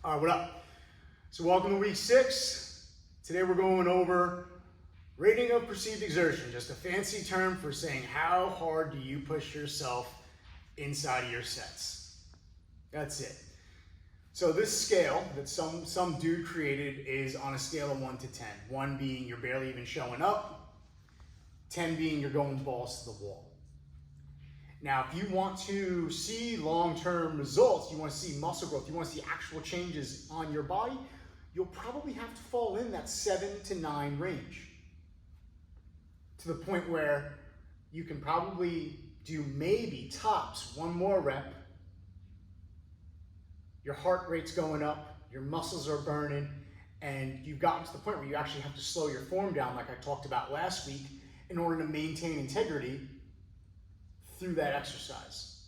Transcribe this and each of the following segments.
All right, what up? So welcome to week 6. Today we're going over rating of perceived exertion, just a fancy term for saying how hard do you push yourself inside of your sets. That's it. So this scale that some dude created is on a scale of 1 to 10. 1 being you're barely even showing up, 10 being you're going balls to the wall. Now, if you want to see long-term results, you want to see muscle growth, you want to see actual changes on your body, you'll probably have to fall in that 7 to 9 range. To the point where you can probably do maybe tops 1 more rep. Your heart rate's going up, your muscles are burning, and you've gotten to the point where you actually have to slow your form down like I talked about last week in order to maintain integrity through that exercise.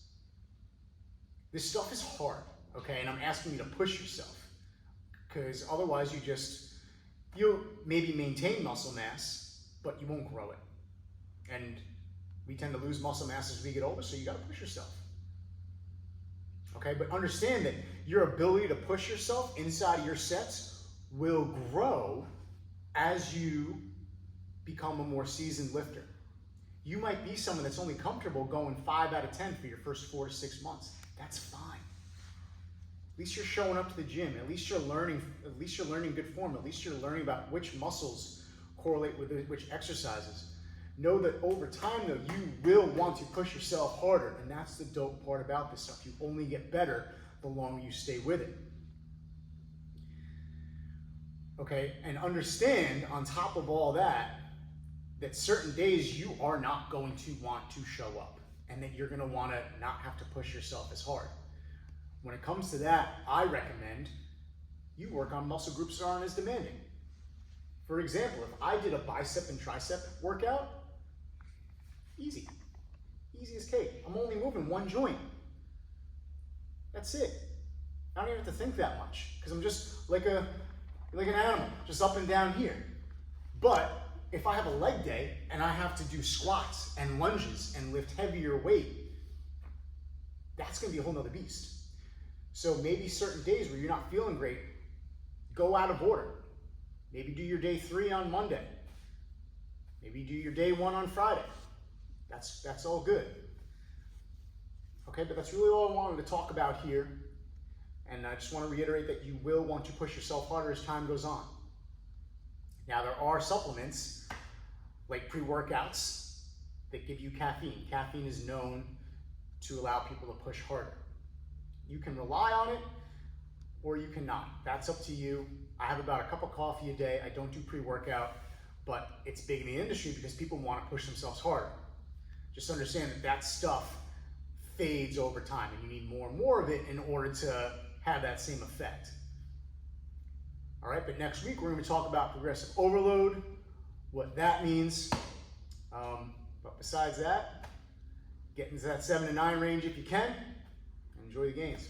This stuff is hard, okay? And I'm asking you to push yourself because otherwise you'll maybe maintain muscle mass, but you won't grow it. And we tend to lose muscle mass as we get older, so you gotta push yourself. Okay, but understand that your ability to push yourself inside of your sets will grow as you become a more seasoned lifter. You might be someone that's only comfortable going 5 out of 10 for your first 4 to 6 months. That's fine. At least you're showing up to the gym. At least you're learning good form. At least you're learning about which muscles correlate with which exercises. Know that over time, though, you will want to push yourself harder, and that's the dope part about this stuff. You only get better the longer you stay with it. Okay, and understand on top of all that certain days you are not going to want to show up, and that you're going to want to not have to push yourself as hard. When it comes to that, I recommend you work on muscle groups that aren't as demanding. For example, if I did a bicep and tricep workout, easy as cake. I'm only moving 1 joint. That's it. I don't even have to think that much because I'm just like an animal, just up and down here. But if I have a leg day and I have to do squats and lunges and lift heavier weight, that's gonna be a whole nother beast. So maybe certain days where you're not feeling great, go out of order. Maybe do your day 3 on Monday. Maybe do your day 1 on Friday. That's all good. Okay, but that's really all I wanted to talk about here. And I just want to reiterate that you will want to push yourself harder as time goes on. Now, there are supplements like pre-workouts that give you caffeine. Caffeine is known to allow people to push harder. You can rely on it or you cannot. That's up to you. I have about a cup of coffee a day. I don't do pre-workout, but it's big in the industry because people want to push themselves harder. Just understand that stuff fades over time and you need more and more of it in order to have that same effect. All right, but next week we're going to talk about progressive overload, what that means. But besides that, get into that 7 to 9 range if you can, and enjoy the gains.